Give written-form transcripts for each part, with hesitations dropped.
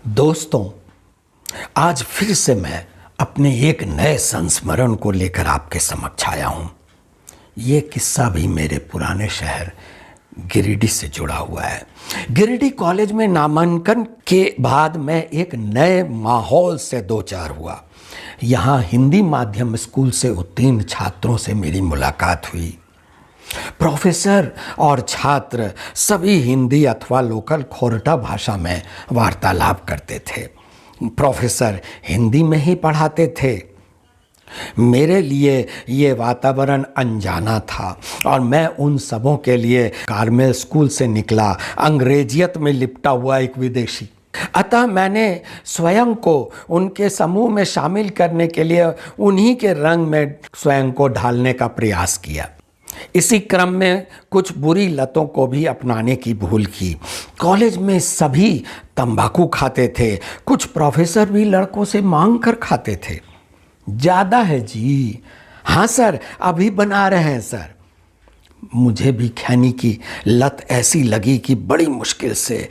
दोस्तों, आज फिर से मैं अपने एक नए संस्मरण को लेकर आपके समक्ष आया हूँ। ये किस्सा भी मेरे पुराने शहर गिरिडीह से जुड़ा हुआ है। गिरिडीह कॉलेज में नामांकन के बाद मैं एक नए माहौल से दो चार हुआ। यहाँ हिंदी माध्यम स्कूल से उत्तीर्ण छात्रों से मेरी मुलाकात हुई। प्रोफेसर और छात्र सभी हिंदी अथवा लोकल खोरठा भाषा में वार्तालाप करते थे। प्रोफेसर हिंदी में ही पढ़ाते थे। मेरे लिए ये वातावरण अनजाना था और मैं उन सबों के लिए कार्मेल स्कूल से निकला, अंग्रेजियत में लिपटा हुआ एक विदेशी। अतः मैंने स्वयं को उनके समूह में शामिल करने के लिए उन्हीं के रंग में स्वयं को ढालने का प्रयास किया। इसी क्रम में कुछ बुरी लतों को भी अपनाने की भूल की। कॉलेज में सभी तंबाकू खाते थे। कुछ प्रोफेसर भी लड़कों से मांग कर खाते थे। ज़्यादा है जी। हाँ सर, अभी बना रहे हैं सर। मुझे भी खैनी की लत ऐसी लगी कि बड़ी मुश्किल से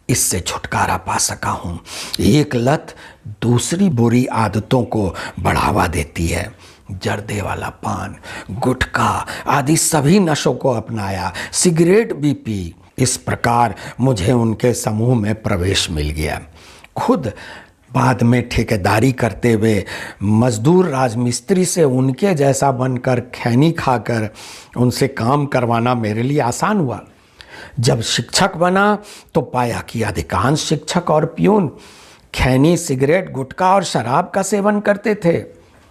इससे छुटकारा पा सका हूँ। एक लत दूसरी बुरी आदतों को बढ़ावा देती है। जर्दे वाला पान, गुटखा आदि सभी नशों को अपनाया, सिगरेट भी पी। इस प्रकार मुझे उनके समूह में प्रवेश मिल गया। खुद बाद में ठेकेदारी करते हुए मजदूर राजमिस्त्री से उनके जैसा बनकर खैनी खाकर उनसे काम करवाना मेरे लिए आसान हुआ। जब शिक्षक बना तो पाया कि अधिकांश शिक्षक और प्यून खैनी, सिगरेट, गुटखा और शराब का सेवन करते थे।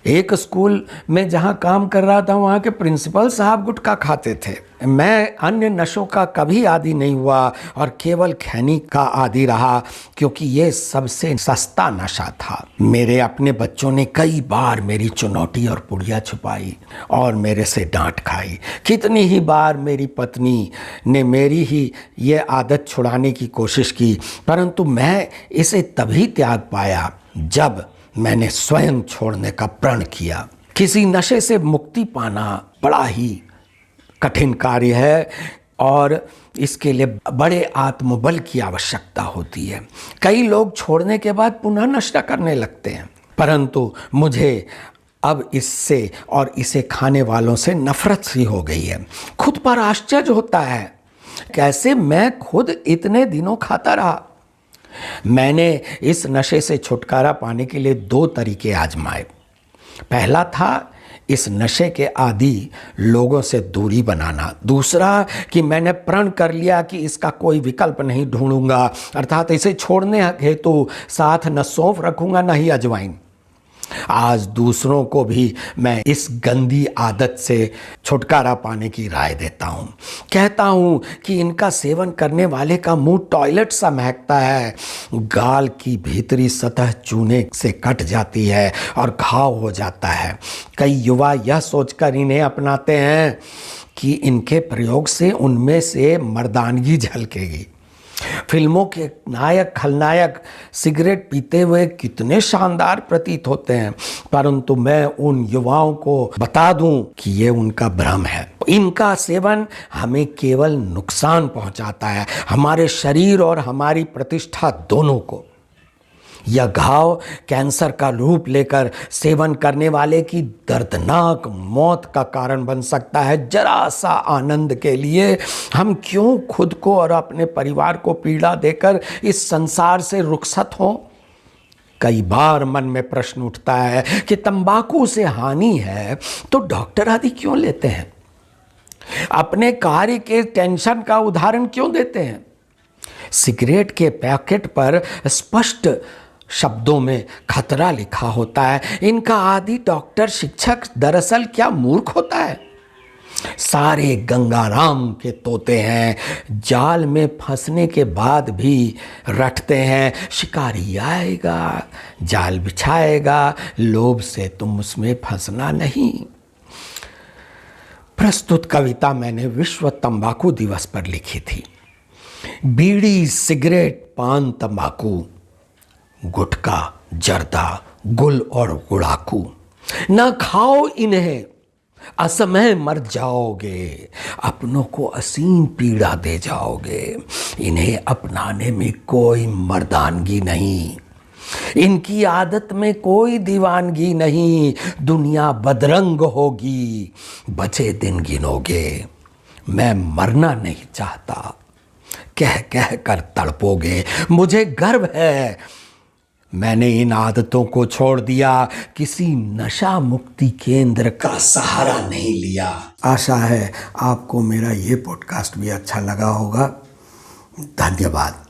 एक स्कूल में जहाँ काम कर रहा था वहाँ के प्रिंसिपल साहब गुटखा खाते थे। मैं अन्य नशों का कभी आदी नहीं हुआ और केवल खैनी का आदी रहा, क्योंकि ये सबसे सस्ता नशा था। मेरे अपने बच्चों ने कई बार मेरी चुनौती और पुड़िया छुपाई और मेरे से डांट खाई। कितनी ही बार मेरी पत्नी ने मेरी ही ये आदत छुड़ाने की कोशिश की, परंतु मैं इसे तभी त्याग पाया जब मैंने स्वयं छोड़ने का प्रण किया। किसी नशे से मुक्ति पाना बड़ा ही कठिन कार्य है और इसके लिए बड़े आत्मबल की आवश्यकता होती है। कई लोग छोड़ने के बाद पुनः नशा करने लगते हैं, परंतु मुझे अब इससे और इसे खाने वालों से नफरत सी हो गई है। खुद पर आश्चर्य होता है कैसे मैं खुद इतने दिनों खाता रहा। मैंने इस नशे से छुटकारा पाने के लिए दो तरीके आजमाए। पहला था इस नशे के आदी लोगों से दूरी बनाना। दूसरा कि मैंने प्रण कर लिया कि इसका कोई विकल्प नहीं ढूंढूंगा, अर्थात इसे छोड़ने हेतु साथ न सौंफ रखूंगा न ही अजवाइन। आज दूसरों को भी मैं इस गंदी आदत से छुटकारा पाने की राय देता हूँ। कहता हूँ कि इनका सेवन करने वाले का मुंह टॉयलेट सा महकता है, गाल की भीतरी सतह चूने से कट जाती है और घाव हो जाता है। कई युवा यह सोचकर इन्हें अपनाते हैं कि इनके प्रयोग से उनमें से मर्दानगी झलकेगी। फिल्मों के नायक खलनायक सिगरेट पीते हुए कितने शानदार प्रतीत होते हैं, परंतु मैं उन युवाओं को बता दूं कि ये उनका भ्रम है। इनका सेवन हमें केवल नुकसान पहुंचाता है, हमारे शरीर और हमारी प्रतिष्ठा दोनों को। यह घाव कैंसर का रूप लेकर सेवन करने वाले की दर्दनाक मौत का कारण बन सकता है। जरा सा आनंद के लिए हम क्यों खुद को और अपने परिवार को पीड़ा देकर इस संसार से रुखसत हों? कई बार मन में प्रश्न उठता है कि तंबाकू से हानि है तो डॉक्टर आदि क्यों लेते हैं? अपने कार्य के टेंशन का उदाहरण क्यों देते हैं? सिगरेट के पैकेट पर स्पष्ट शब्दों में खतरा लिखा होता है। इनका आदि डॉक्टर शिक्षक दरअसल क्या मूर्ख होता है? सारे गंगाराम के तोते हैं, जाल में फंसने के बाद भी रटते हैं शिकारी आएगा, जाल बिछाएगा, लोभ से तुम उसमें फंसना नहीं। प्रस्तुत कविता मैंने विश्व तंबाकू दिवस पर लिखी थी। बीड़ी, सिगरेट, पान, तंबाकू, गुटखा, जर्दा, गुल और गुड़ाकू, ना खाओ इन्हें असमय मर जाओगे, अपनों को असीम पीड़ा दे जाओगे। इन्हें अपनाने में कोई मर्दानगी नहीं, इनकी आदत में कोई दीवानगी नहीं। दुनिया बदरंग होगी, बचे दिन गिनोगे। मैं मरना नहीं चाहता, कह कह कर तड़पोगे। मुझे गर्व है मैंने इन आदतों को छोड़ दिया, किसी नशा मुक्ति केंद्र का सहारा नहीं लिया। आशा है आपको मेरा ये पॉडकास्ट भी अच्छा लगा होगा। धन्यवाद।